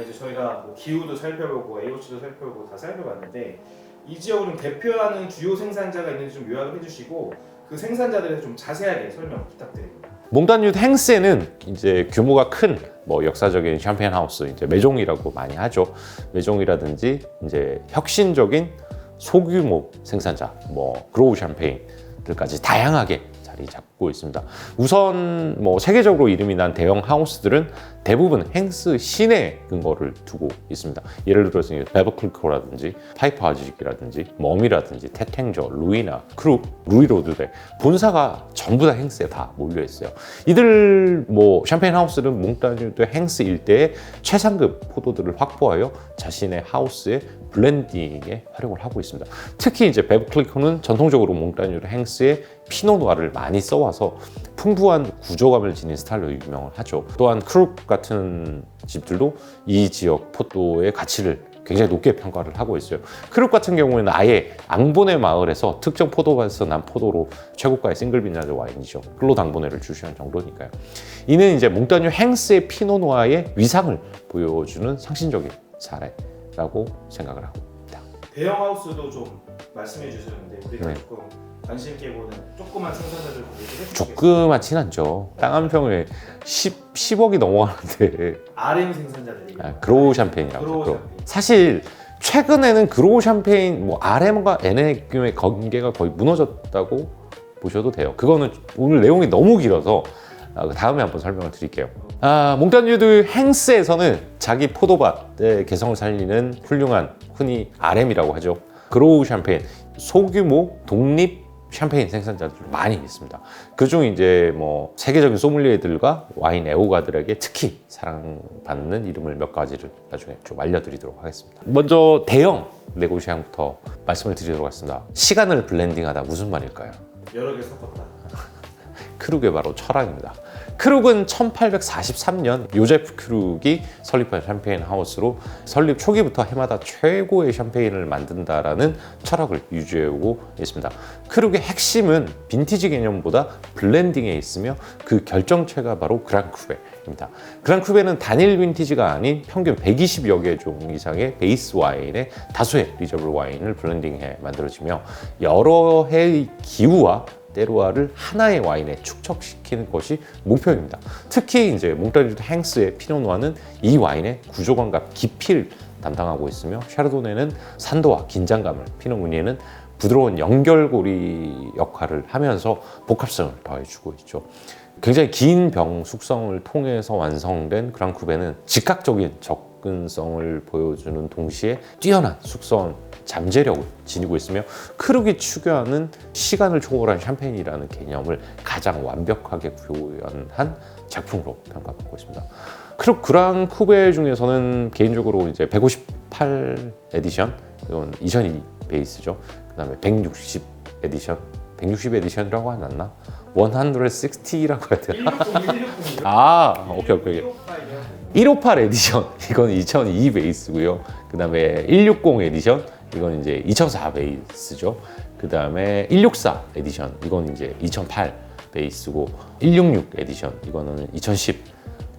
이제 저희가 뭐 기후도 살펴보고 AOC도 살펴보고 다 살펴봤는데 이 지역을 대표하는 주요 생산자가 있는지 좀 요약을 해주시고 그 생산자들에 대해서 좀 자세하게 설명 부탁드립니다. 몽타뉴 행스에는 이제 규모가 큰 뭐 역사적인 샴페인 하우스, 이제 메종이라고 많이 하죠. 메종이라든지 이제 혁신적인 소규모 생산자, 뭐 그로우 샴페인들까지 다양하게 자리 잡고 있습니다. 우선 뭐 세계적으로 이름이 난 대형 하우스들은 대부분 행스 시내 근거를 두고 있습니다. 예를 들어서 베버클리코라든지 파이프 아지직이라든지 멈이라든지 테탱저, 루이나, 크룩, 루이로드대 본사가 전부 다 행스에 다 몰려 있어요. 이들 뭐 샴페인 하우스는 몽타뉴드 행스 일대의 최상급 포도들을 확보하여 자신의 하우스에 블렌딩에 활용을 하고 있습니다. 특히 이제 베버클리코는 전통적으로 몽타뉴드 행스의 피노누아를 많이 써와서 풍부한 구조감을 지닌 스타일로 유명을 하죠. 또한 크룩 같은 집들도 이 지역 포도의 가치를 굉장히 높게 평가를 하고 있어요. 크룩 같은 경우에는 아예 앙보네 마을에서 특정 포도밭에서 난 포도로 최고가의 싱글 빈야드 와인이죠. 클로드 앙보네를 출시한 정도니까요. 이는 이제 몽타뉴 행스의 피노누아의 위상을 보여주는 상징적인 사례라고 생각을 하고 있다. 대형 하우스도 좀 말씀해 주셨는데 우리가 네. 조금 관심 있게 보는 조그만 생산자들 얘기해 주시겠어요? 조그맣진 않죠. 땅 한 평에 10억이 넘어가는데 RM 생산자들이 그로우 샴페인이라고 그로우 하죠. 샴페인. 사실 최근에는 그로우 샴페인 뭐 RM과 NA의 관계가 거의 무너졌다고 보셔도 돼요. 그거는 오늘 내용이 너무 길어서 다음에 한번 설명을 드릴게요. 몽타뉴드 행스에서는 자기 포도밭의 개성을 살리는 훌륭한 흔히 RM이라고 하죠. 그로우 샴페인 소규모 독립 샴페인 생산자들 많이 있습니다. 그중 이제 뭐 세계적인 소믈리에들과 와인 애호가들에게 특히 사랑받는 이름을 몇 가지를 나중에 좀 알려드리도록 하겠습니다. 먼저 대형 네고시앙부터 말씀을 드리도록 하겠습니다. 시간을 블렌딩하다 무슨 말일까요? 여러 개 섞었다. 크룩의 바로 철학입니다. 크룩은 1843년 요제프 크룩이 설립한 샴페인 하우스로 설립 초기부터 해마다 최고의 샴페인을 만든다라는 철학을 유지해오고 있습니다. 크룩의 핵심은 빈티지 개념보다 블렌딩에 있으며 그 결정체가 바로 그랑크베입니다. 그랑크베는 단일 빈티지가 아닌 평균 120여 개 종 이상의 베이스 와인에 다수의 리저블 와인을 블렌딩해 만들어지며 여러 해의 기후와 테루아를 하나의 와인에 축적시키는 것이 목표입니다. 특히 이제 몽타뉴드 행스의 피노누아는 이 와인의 구조감과 깊이를 담당하고 있으며 샤르도네는 산도와 긴장감을, 피노무니에는 부드러운 연결고리 역할을 하면서 복합성을 더해주고 있죠. 굉장히 긴 병 숙성을 통해서 완성된 그랑크베는 즉각적인 접근성을 보여주는 동시에 뛰어난 숙성 잠재력을 지니고 있으며 크룩이 추구하는 시간을 초월한 샴페인이라는 개념을 가장 완벽하게 구현한 작품으로 평가받고 있습니다. 크룩 그랑크베 중에서는 개인적으로 이제 158 에디션, 이건 2002 베이스죠. 그다음에 160 에디션, 160 에디션이라고 하지 않나? 160라고 해야 되나? 160. 오케이. 158 에디션, 이건 2002 베이스고요. 그 다음에 160 에디션, 이건 이제 2004 베이스죠. 그 다음에 164 에디션, 이건 이제 2008 베이스고, 166 에디션, 이거는 2010.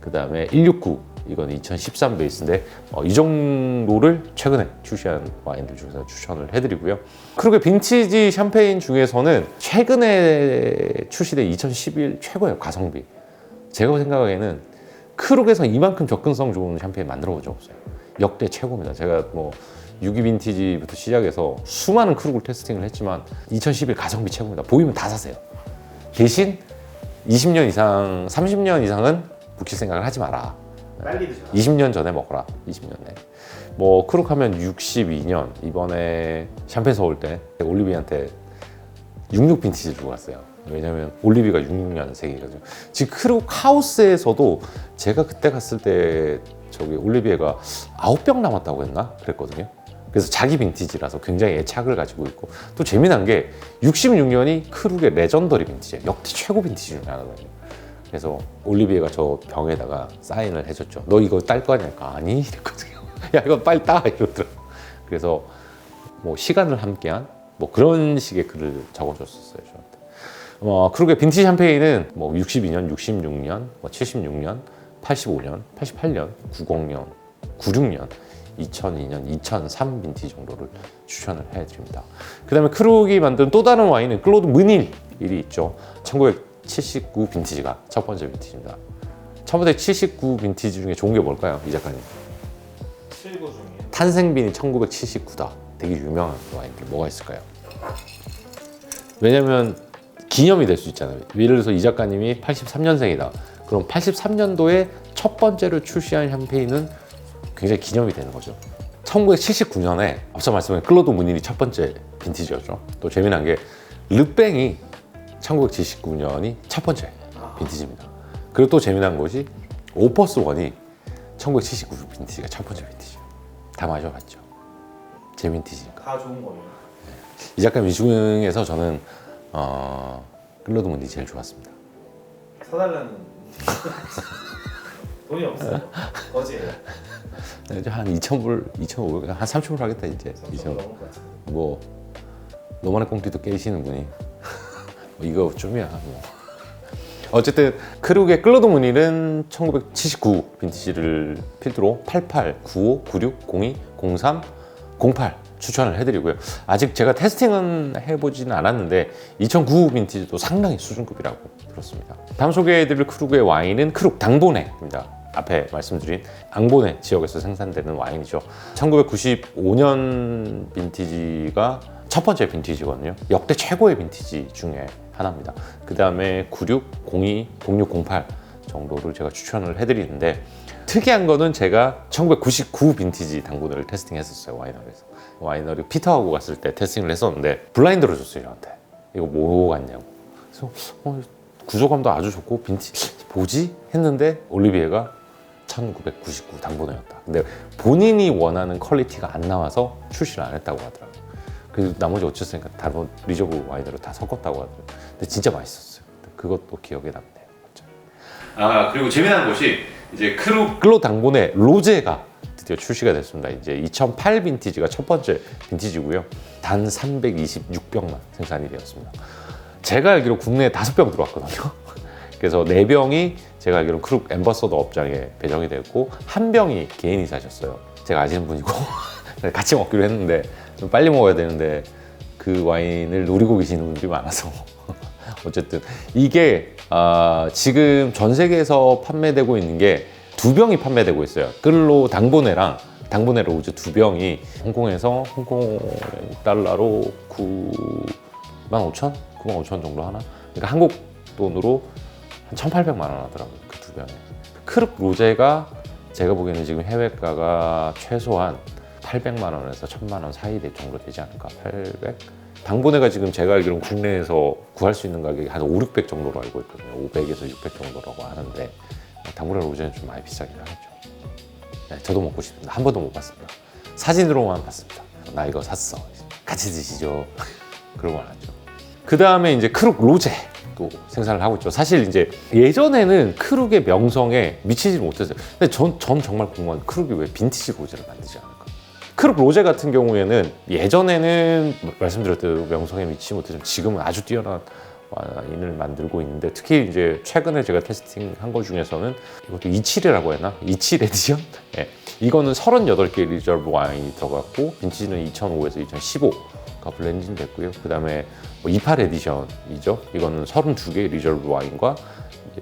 그 다음에 169, 이건 2013 베이스인데 이 정도를 최근에 출시한 와인들 중에서 추천을 해드리고요. 크룩의 빈티지 샴페인 중에서는 최근에 출시된 2011 최고의 가성비. 제가 생각하기에는 크룩에서 이만큼 접근성 좋은 샴페인 만들어 본 적 없어요. 역대 최고입니다. 제가 뭐 6기 빈티지부터 시작해서 수많은 크룩을 테스팅을 했지만 2011 가성비 최고입니다. 보이면 다 사세요. 대신 20년 이상, 30년 이상은 묵힐 생각을 하지 마라. 빨리 드셔라. 20년 전에 먹어라. 20년에. 뭐 크룩 하면 62년 이번에 샴페인 서울 때 올리비한테 66 빈티지를 주고 갔어요. 왜냐면 올리비가 66년생이거든요. 지금 크룩 하우스에서도 제가 그때 갔을 때 저기 올리비에가 9병 남았다고 했나? 그랬거든요. 그래서 자기 빈티지라서 굉장히 애착을 가지고 있고 또 재미난 게 66년이 크룩의 레전더리 빈티지예요. 역대 최고 빈티지 중에 하나거든요. 그래서 올리비에가 저 병에다가 사인을 해줬죠. 너 이거 딸 거 아니야? 아니 이랬거든요. 야 이거 빨리 따 이러더라고. 그래서 뭐 시간을 함께한 뭐 그런 식의 글을 적어줬었어요 저한테. 크룩의 빈티지 샴페인은 뭐 62년, 66년, 뭐 76년, 85년, 88년, 90년 96년, 2002년, 2003 빈티지 정도를 추천을 해드립니다. 그 다음에 크룩이 만든 또 다른 와인은 클로드 무닐이 있죠. 1979 빈티지가 첫 번째 빈티지입니다. 1979 빈티지 중에 좋은 게 뭘까요, 이 작가님? 79 중에 탄생빈이 1979다. 되게 유명한 와인들 뭐가 있을까요? 왜냐면 기념이 될 수 있잖아요. 예를 들어서 이 작가님이 83년생이다. 그럼 83년도에 첫 번째로 출시한 샴페인은 굉장히 기념이 되는 거죠. 1979년에 앞서 말씀드린 클로드 무닐이 첫 번째 빈티지였죠. 또 재미난 게 르뱅이 1979년이 첫 번째 빈티지입니다. 그리고 또 재미난 것이 오퍼스 원이 1979 빈티지가 첫 번째 빈티지. 다 마셔봤죠. 제 빈티지니까. 다 좋은 거네요. 이 작가님 중에서 저는 클로드 무닐이 제일 좋았습니다. 사달라는 돈이 없어요. 거지예요. 이제 한 2,000불, 2,500, 한 3,000불 하겠다 이제. 3,000 넘을 것 같아요. 뭐 너만의 꽁트도 깨시는 분이 이거 좀이야 뭐. 어쨌든 크룩의 클로드 무닐은 1979 빈티지를 필두로 88, 95, 96, 02, 03, 08 추천을 해드리고요. 아직 제가 테스팅은 해보지는 않았는데 2009 빈티지도 상당히 수준급이라고 들었습니다. 다음 소개해드릴 크룩의 와인은 크룩 당보네입니다. 앞에 말씀드린 앙보네 지역에서 생산되는 와인이죠. 1995년 빈티지가 첫 번째 빈티지거든요. 역대 최고의 빈티지 중에 하나입니다. 그 다음에 96, 02, 06, 08 정도를 제가 추천을 해드리는데 특이한 거는 제가 1999 빈티지 당보네를 테스팅했었어요. 와이너리에서. 와이너리 피터하고 갔을 때 테스팅을 했었는데 블라인드로 줬어요. 저한테. 이거 뭐 같냐고. 그래서 구조감도 아주 좋고 빈티지 뭐지? 했는데 올리비에가 1999 당보네였다. 근데 본인이 원하는 퀄리티가 안 나와서 출시를 안 했다고 하더라고요. 그래서 나머지 어쨌으니까 다른 리저브 와인으로 다 섞었다고 하더라고요. 근데 진짜 맛있었어요. 그것도 기억에 남네요. 그리고 재미난 것이 이제 클로 당보네 로제가 드디어 출시가 됐습니다. 이제 2008 빈티지가 첫 번째 빈티지고요. 단 326병만 생산이 되었습니다. 제가 알기로 국내에 5병 들어왔거든요. 그래서 4병이 제가 알기로 크룩 앰버서더 업장에 배정이 됐고 1병이 개인이 사셨어요. 제가 아시는 분이고 같이 먹기로 했는데 좀 빨리 먹어야 되는데 그 와인을 노리고 계시는 분들이 많아서 어쨌든 이게 지금 전 세계에서 판매되고 있는 게 2병이 판매되고 있어요. 클로 당보네랑 당보네 로즈 2병이 홍콩에서 홍콩 달러로 95,000? 95,000 정도 하나? 그러니까 한국 돈으로 한 1,800만 원 하더라고요. 그 2병에. 크룩 로제가 제가 보기에는 지금 해외가가 최소한 800만 원에서 1,000만 원 사이 정도 되지 않을까? 800? 당보네가 지금 제가 알기로는 국내에서 구할 수 있는 가격이 한 5, 600 정도로 알고 있거든요. 500에서 600 정도라고 하는데 당보네 로제는 좀 많이 비싸긴 하겠죠. 네, 저도 먹고 싶습니다. 한 번도 못 봤습니다. 사진으로만 봤습니다. 나 이거 샀어. 같이 드시죠. 그러고 말았죠. 그 다음에 이제 크룩 로제도 생산을 하고 있죠. 사실 이제 예전에는 크룩의 명성에 미치지 못했어요. 근데 전 정말 궁금한 크룩이 왜 빈티지 로제를 만들지 않을까? 크룩 로제 같은 경우에는 예전에는 말씀드렸대로 명성에 미치지 못했지만 지금은 아주 뛰어난 와인을 만들고 있는데 특히 이제 최근에 제가 테스팅한 것 중에서는 이것도 27이라고 했나? 27 에디션? 네. 이거는 38개 리저브 와인이 들어갔고 빈티지는 2005에서 2015가 블렌딩 됐고요. 그 다음에 28 에디션이죠. 이거는 32개 리저브 와인과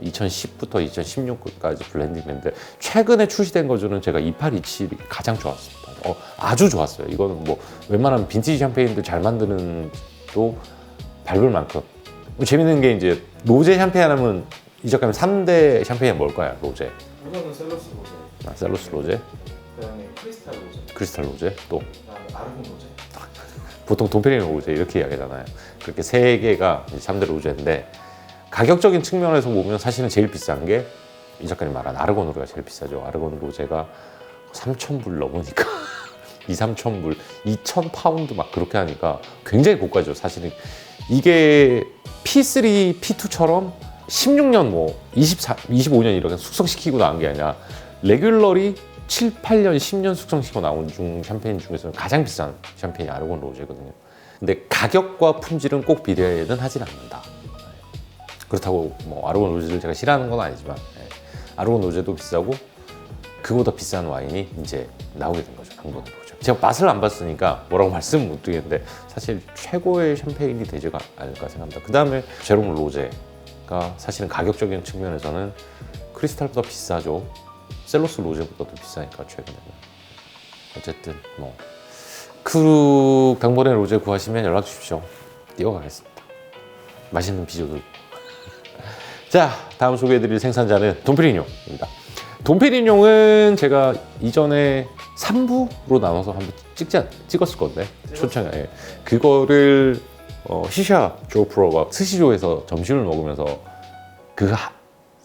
2010부터 2016까지 블렌딩 됐는데 최근에 출시된 거 중에는 제가 28, 27이 가장 좋았습니다. 아주 좋았어요. 이거는 뭐 웬만하면 빈티지 샴페인들 잘 만드는 또 밟을 만큼 재밌는 게 이제 로제 샴페인 하면 이 작가님 3대 샴페인은 뭘까요? 로제. 이거는 셀러스 로제. 셀러스 로제. 그다음에 크리스탈 로제. 크리스탈 로제. 또 그다음에 아르곤 로제. 보통 돈페리노 로제 이렇게 이야기하잖아요. 그렇게 3개가 3대 로제인데 가격적인 측면에서 보면 사실은 제일 비싼 게 이 작가님 말한 아르곤 로제가 제일 비싸죠. 아르곤 로제가 3,000불 넘으니까 2,000~3,000불, 2,000파운드 막 그렇게 하니까 굉장히 고가죠. 사실은 이게 P3, P2처럼 16년 뭐 25년 이렇게 숙성시키고 나온 게 아니라 레귤러리 7, 8년, 10년 숙성시키고 나온 샴페인 중에서는 가장 비싼 샴페인이 아르곤 로제거든요. 근데 가격과 품질은 꼭 비례는 하진 않는다. 그렇다고 뭐 아르곤 로제를 제가 싫어하는 건 아니지만 아르곤 로제도 비싸고 그보다 비싼 와인이 이제 나오게 된 거죠. 당번의 로제. 제가 맛을 안 봤으니까 뭐라고 말씀은 못 드리겠는데 사실 최고의 샴페인이 되지가 않을까 생각합니다. 그 다음에 제롬 로제가 사실은 가격적인 측면에서는 크리스탈보다 비싸죠. 셀로스 로제보다도 비싸니까 최근에는. 어쨌든 뭐 크룩 당번의 로제 구하시면 연락 주십시오. 띄워가겠습니다. 맛있는 비조도. 자, 다음 소개해드릴 생산자는 돈페리뇽입니다. 돈페리뇽은 제가 이전에 3부로 나눠서 한번 찍었을 건데 초창에 그거를 시샤 조 프로가 스시조에서 점심을 먹으면서 그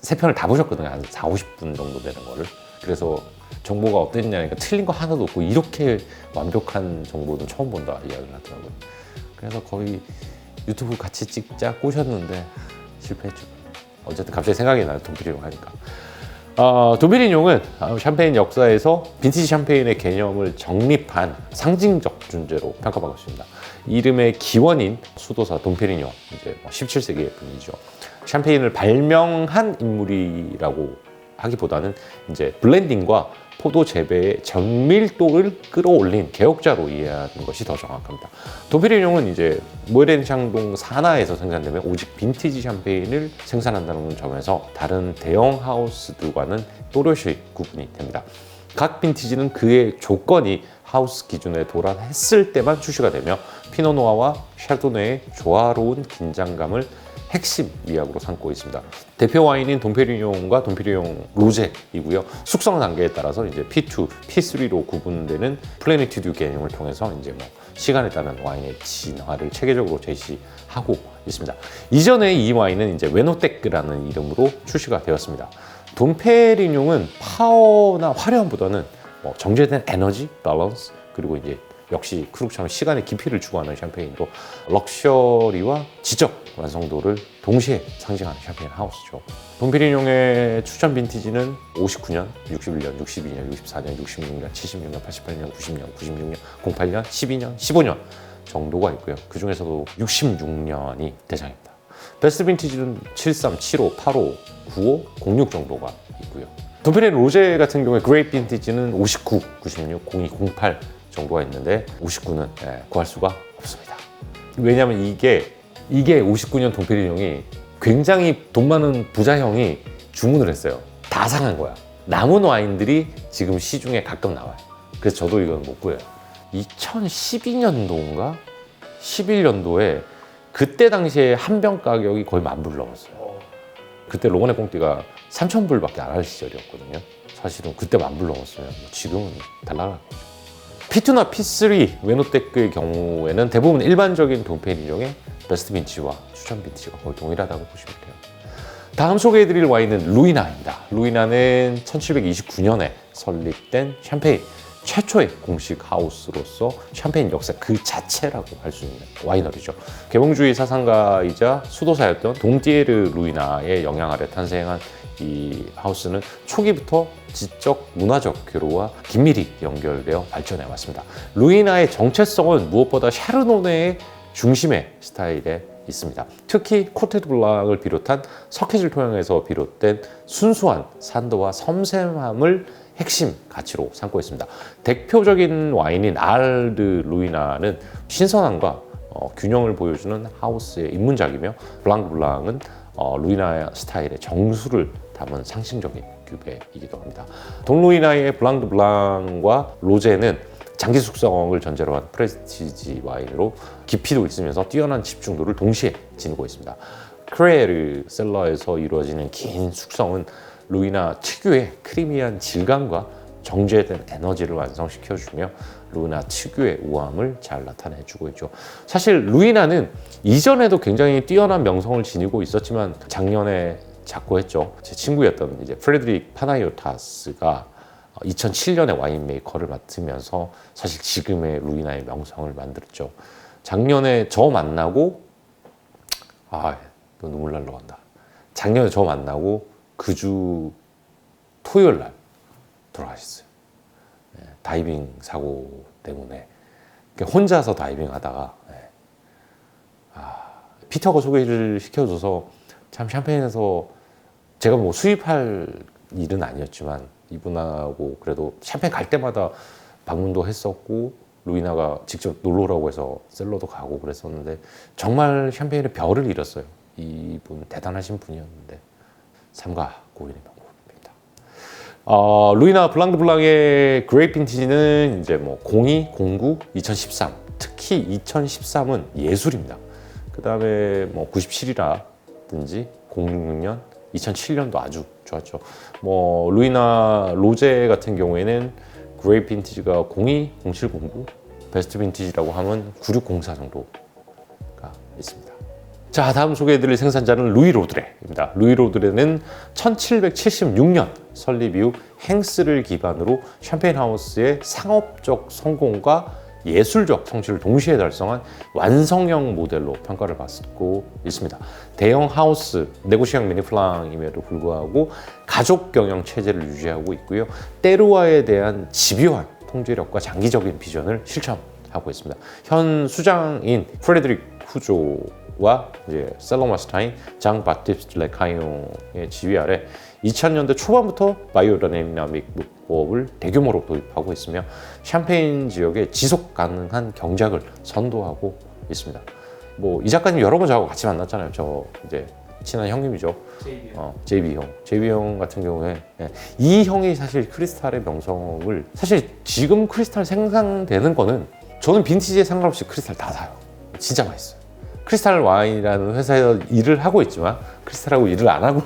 세 편을 다 보셨거든요. 한 4, 50분 정도 되는 거를. 그래서 정보가 어땠냐니까 틀린 거 하나도 없고 이렇게 완벽한 정보는 처음 본다 이야기를 하더라고요. 그래서 거의 유튜브 같이 찍자 꼬셨는데 실패했죠. 어쨌든 갑자기 생각이 나요. 돈페리뇽 하니까. 돈페리뇽은 샴페인 역사에서 빈티지 샴페인의 개념을 정립한 상징적 존재로 평가받고 있습니다. 이름의 기원인 수도사 돈페리뇽, 이제 17세기의 분이죠. 샴페인을 발명한 인물이라고 하기보다는 이제 블렌딩과 포도 재배의 정밀도를 끌어올린 개혁자로 이해하는 것이 더 정확합니다. 돈페리뇽은 이제 모에렌샹동 산하에서 생산되며 오직 빈티지 샴페인을 생산한다는 점에서 다른 대형 하우스들과는 또렷이 구분이 됩니다. 각 빈티지는 그의 조건이 하우스 기준에 도달했을 때만 출시가 되며 피노누아와 샤르도네의 조화로운 긴장감을 핵심 미학으로 삼고 있습니다. 대표 와인인 돈페리뇽과 돈페리뇽 로제이고요. 숙성 단계에 따라서 이제 P2, P3로 구분되는 플래니튜드 개념을 통해서 이제 뭐 시간에 따른 와인의 진화를 체계적으로 제시하고 있습니다. 이전에 이 와인은 이제 웨노테크라는 이름으로 출시가 되었습니다. 돈페리뇽은 파워나 화려함보다는 뭐 정제된 에너지, 밸런스, 그리고 이제 역시 크룩처럼 시간의 깊이를 추구하는 샴페인도 럭셔리와 지적 완성도를 동시에 상징하는 샴페인 하우스죠. 돈페리뇽의 추천 빈티지는 59년, 61년, 62년, 64년, 66년, 76년, 88년, 90년, 96년, 08년, 12년, 15년 정도가 있고요. 그 중에서도 66년이 대장입니다. 베스트 빈티지는 73, 75, 85, 95, 06 정도가 있고요. 돈페리뇽 로제 같은 경우에 그레이트 빈티지는 59, 96, 02, 08 정도가 있는데 59는 구할 수가 없습니다. 왜냐하면 이게 59년 돈페리뇽이 굉장히 돈 많은 부자형이 주문을 했어요. 다 상한 거야. 남은 와인들이 지금 시중에 가끔 나와요. 그래서 저도 이건 못 구해요. 2012년도인가 11년도에 그때 당시에 한 병 가격이 거의 10,000불 넘었어요. 그때 로그네 꽁띠가 3,000불밖에 안 할 시절이었거든요. 사실은 그때 10,000불 넘었으면 지금은 달라갈 거죠. P2나 P3 웨노테크의 경우에는 대부분 일반적인 돈페리뇽의 베스트 빈티지와 추천 빈티지가 거의 동일하다고 보시면 돼요. 다음 소개해드릴 와인은 루이나입니다. 루이나는 1729년에 설립된 샴페인 최초의 공식 하우스로서 샴페인 역사 그 자체라고 할 수 있는 와이너리죠. 계몽주의 사상가이자 수도사였던 동띠에르 루이나의 영향 아래 탄생한 이 하우스는 초기부터 지적 문화적 교류와 긴밀히 연결되어 발전해 왔습니다. 루이나의 정체성은 무엇보다 샤르도네의 중심의 스타일에 있습니다. 특히 코테 드 블랑을 비롯한 석회질 토양에서 비롯된 순수한 산도와 섬세함을 핵심 가치로 삼고 있습니다. 대표적인 와인인 알드 루이나는 신선함과 균형을 보여주는 하우스의 입문작이며 블랑은 루이나 스타일의 정수를 담은 상징적인 규배이기도 합니다. 동루이나의 블랑과 로제는 장기 숙성을 전제로 한 프레스티지 와인으로 깊이도 있으면서 뛰어난 집중도를 동시에 지니고 있습니다. 크레르 셀러에서 이루어지는 긴 숙성은 루이나 특유의 크리미한 질감과 정제된 에너지를 완성시켜주며 루이나 특유의 우아함을 잘 나타내주고 있죠. 사실 루이나는 이전에도 굉장히 뛰어난 명성을 지니고 있었지만 작년에 작고했죠. 제 친구였던 이제 프레드릭 파나이오타스가 2007년에 와인 메이커를 맡으면서 사실 지금의 루이나의 명성을 만들었죠. 작년에 저 만나고 너 눈물 날러 간다. 작년에 저 만나고 그 주 토요일 날 돌아가셨어요. 다이빙 사고 때문에 혼자서 다이빙 하다가 피터가 소개를 시켜줘서 참 샴페인에서 제가 뭐 수입할 일은 아니었지만 이분하고 그래도 샴페인 갈 때마다 방문도 했었고 루이나가 직접 놀러 오라고 해서 셀러도 가고 그랬었는데 정말 샴페인의 별을 잃었어요. 이분 대단하신 분이었는데 삼가 고인의 명곡입니다. 루이나 블랑 드 블랑의 그레이트 빈티지는 이제 뭐 02, 09, 2013 특히 2013은 예술입니다. 그 다음에 뭐 97이라든지 06년, 2007년도 아주 좋았죠. 뭐 루이나 로제 같은 경우에는 그레이트 빈티지가 02, 07, 09 베스트 빈티지라고 하면 9604 정도가 있습니다. 자, 다음 소개해드릴 생산자는 루이 로드레입니다. 루이 로드레는 1776년 설립 이후 행스를 기반으로 샴페인 하우스의 상업적 성공과 예술적 성취를 동시에 달성한 완성형 모델로 평가를 받고 있습니다. 대형 하우스, 네고시앙 미니플랑임에도 불구하고 가족 경영 체제를 유지하고 있고요. 때르와에 대한 집요한 통제력과 장기적인 비전을 실천하고 있습니다. 현 수장인 프레드릭 후조와 이제 셀러마스타인, 장 바티스트 레카이옹의 지휘 아래 2000년대 초반부터 바이오다이내믹 부업을 대규모로 도입하고 있으며 샴페인 지역의 지속 가능한 경작을 선도하고 있습니다. 뭐 이 작가님 여러 번 저하고 같이 만났잖아요. 저 이제 친한 형님이죠. JB 형. JB 형 같은 경우에 이 형이 사실 크리스탈의 명성을 사실 지금 크리스탈 생산되는 거는 저는 빈티지에 상관없이 크리스탈 다 사요. 진짜 맛있어요. 크리스탈 와인이라는 회사에서 일을 하고 있지만 크리스탈하고 일을 안 하고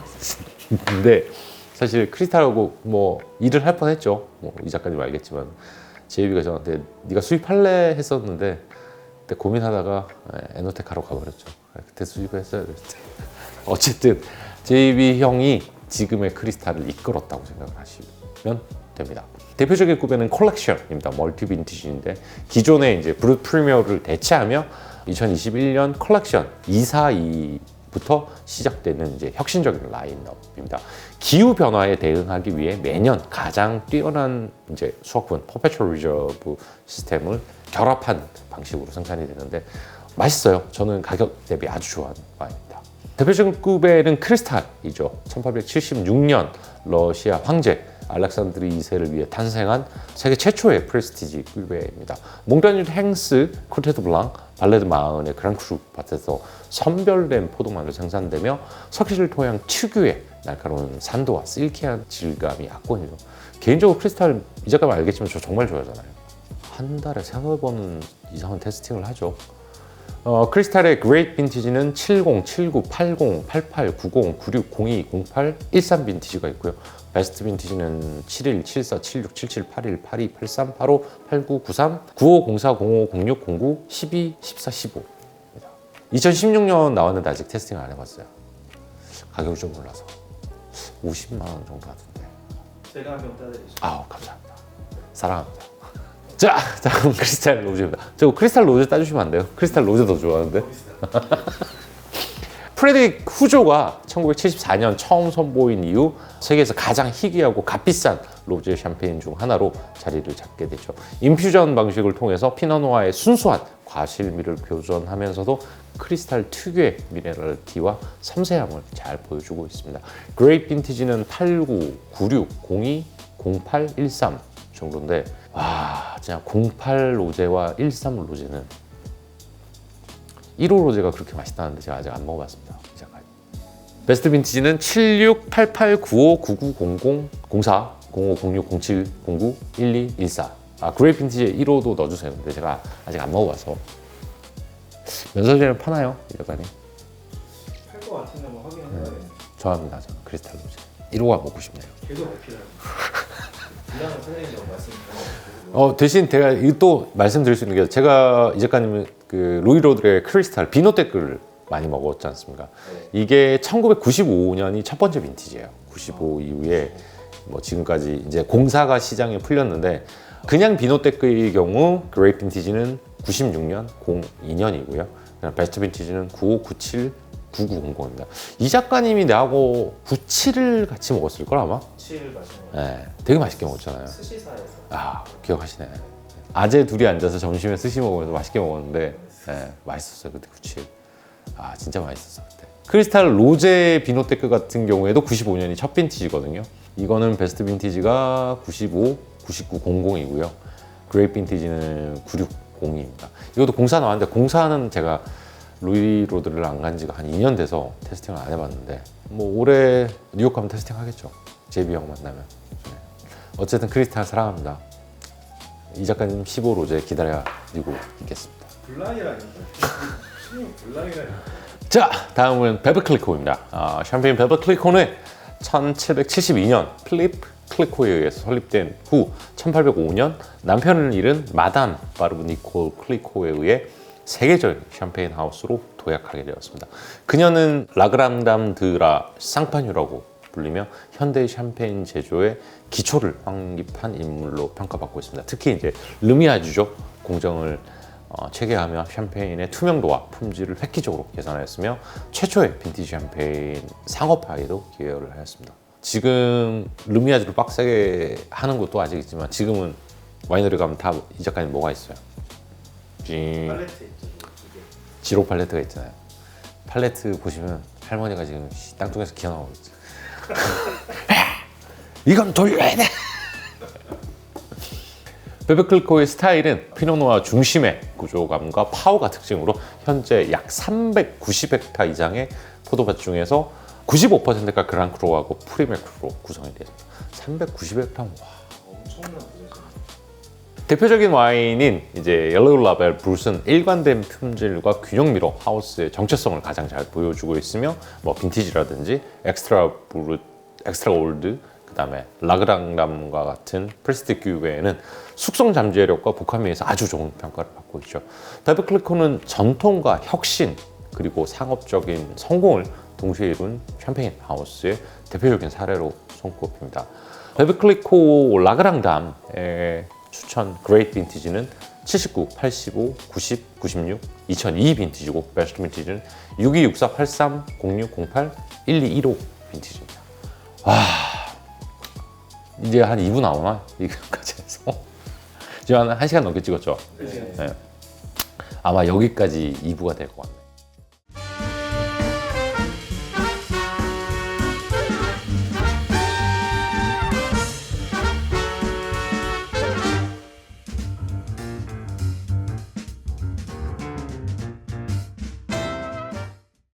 있는데 사실 크리스탈하고 뭐 일을 할 뻔했죠. 뭐 이 작가님 알겠지만 JB가 저한테 네가 수입할래 했었는데 그때 고민하다가 에노텍하러 가버렸죠. 그때 수입했어야 됐을 어쨌든 JB 형이 지금의 크리스탈을 이끌었다고 생각을 하시면 됩니다. 대표적인 구매는 컬렉션입니다. 멀티 빈티지인데 기존의 이제 브룻 프리미어를 대체하며 2021년 컬렉션 242부터 시작되는 이제 혁신적인 라인업입니다. 기후 변화에 대응하기 위해 매년 가장 뛰어난 이제 수확분 퍼페추얼 리저브 시스템을 결합한 방식으로 생산이 되는데 맛있어요. 저는 가격 대비 아주 좋아하는 와인입니다. 대표적인 쿠베는 크리스탈이죠. 1876년 러시아 황제 알렉산드르 2세를 위해 탄생한 세계 최초의 프레스티지 쿠베입니다. 몽타뉴 행스, 코테 드 블랑, 발레드 마흔의 그랑크루 밭에서 선별된 포도만을 생산되며 석실 토양 특유의 날카로운 산도와 실키한 질감이 압권이죠. 개인적으로 크리스탈 이 작가 알겠지만 저 정말 좋아하잖아요. 한 달에 3-4번 이상은 테스팅을 하죠. 크리스탈의 그레이트 빈티지는 70, 79, 80, 88, 90, 96, 02, 08, 13 빈티지가 있고요. 베스트 빈티지는 71, 74, 76, 77, 81, 82, 83, 85, 89, 93, 95, 04, 05, 06, 09, 12, 14, 15입니다. 2016년 나왔는데 아직 테스팅 안 해봤어요. 가격이 좀 올라서 50만 원 정도 하던데. 제가 한 병 따드리죠. 아우 감사합니다. 사랑합니다. 자, 다음 크리스탈 로즈입니다. 저 크리스탈 로즈 따주시면 안 돼요? 크리스탈 로즈 더 좋아하는데. 프레드릭 후조가 1974년 처음 선보인 이후 세계에서 가장 희귀하고 값비싼 로제 샴페인 중 하나로 자리를 잡게 됐죠. 인퓨전 방식을 통해서 피노누아의 순수한 과실미를 교전하면서도 크리스탈 특유의 미네랄티와 섬세함을 잘 보여주고 있습니다. 그레이트 빈티지는 89, 96, 02, 08, 13 정도인데 와 진짜 08 로제와 13 로제는 1호 로제가 그렇게 맛있다는데 제가 아직 안 먹어봤습니다. 베스트 빈티지는 76, 88, 95, 99, 00, 04, 05, 06, 07, 09, 12, 14. 그레이트 빈티지에 1호도 넣어주세요. 근데 제가 아직 안 먹어봐서. 면세점에 파나요? 이 작가님? 팔 것 같은데 뭐 확인해봐야 돼. 좋아합니다. 저는 크리스탈 로제. 1호가 먹고 싶네요. 계속 어필하고. 이랑은 선생님이라고 말씀드렸는데. 대신 제가 또 말씀드릴 수 있는 게 제가 이 작가님은 그 루이 로드의 크리스탈 비노테크를 많이 먹었지 않습니까? 네. 이게 1995년이 첫 번째 빈티지예요. 95 이후에 뭐 지금까지 이제 공사가 시장에 풀렸는데 그냥 비노테크의 경우 그레이트 빈티지는 96년, 02년이고요. 베스트 빈티지는 95, 97, 9900입니다. 이 작가님이 나하고 97을 같이 먹었을 걸 아마? 7 마시는 거. 네, 되게 맛있게 먹었잖아요. 스시사에서. 기억하시네. 아재 둘이 앉아서 점심에 스시 먹으면서 맛있게 먹었는데 맛있었어요 그때 97. 진짜 맛있었어 그때. 크리스탈 로제 비노테크 같은 경우에도 95년이 첫 빈티지거든요. 이거는 베스트 빈티지가 95, 99, 00이고요. 그레이트 빈티지는 960입니다. 이것도 공사 나왔는데 공사는 제가 루이 로드를 안 간 지가 한 2년 돼서 테스팅을 안 해봤는데 뭐 올해 뉴욕 가면 테스팅 하겠죠. 제비 형 만나면. 네. 어쨌든 크리스탈 사랑합니다. 이 작가님 15 로제 기다리고 있겠습니다. 블라이라니까. 신용 블라이라니까. 자, 다음은 베버클리코입니다. 샴페인 베버클리코는 1772년 필립 클리코에 의해서 설립된 후 1805년 남편을 잃은 마담 바르브 니콜 클리코에 의해 세계적 샴페인 하우스로 도약하게 되었습니다. 그녀는 라그랑담 드라 쌍파뉴라고 불리며 현대 샴페인 제조의 기초를 확립한 인물로 평가받고 있습니다. 특히 이제 르미아주죠 공정을 체계하며 샴페인의 투명도와 품질을 획기적으로 개선하였으며 최초의 빈티지 샴페인 상업화에도 기여를 하였습니다. 지금 르미아주를 빡세게 하는 것도 아직 있지만 지금은 와이너리 가면 다 이 작가님 뭐가 있어요? 팔레트 있죠. 이게. 지로 팔레트가 있잖아요. 팔레트 보시면 할머니가 지금 땅속에서 기어나오고 있죠. 이건 돌려야 돼. 베버클리코의 스타일은 피노누아 중심의 구조감과 파워가 특징으로 현재 약 390헥타 이상의 포도밭 중에서 95%가 그랑크루하고 프리메크로 구성이 되어 있습니다. 390헥타 와. 엄청난 부자죠. 대표적인 와인인 이제 옐로우 라벨 브룻은 일관된 품질과 균형미로 하우스의 정체성을 가장 잘 보여주고 있으며 뭐 빈티지라든지 엑스트라 브룻, 엑스트라 올드, 그다음에 라그랑람과 같은 프레스티지 외에는 숙성 잠재력과 복합미에서 아주 좋은 평가를 받고 있죠. 베버클리코는 전통과 혁신 그리고 상업적인 성공을 동시에 이룬 샴페인 하우스의 대표적인 사례로 손꼽힙니다. 베버클리코 라그랑담의 추천 그레이트 빈티지는 79, 85, 90, 96, 2002 빈티지고 베스트 빈티지는 62, 64, 83, 06, 08, 12, 15 빈티지입니다. 와, 이제 한 2부 나오나? 이거까지 해서 지금 한 1시간 넘게 찍었죠? 네. 네. 아마 여기까지 2부가 될 것 같네요.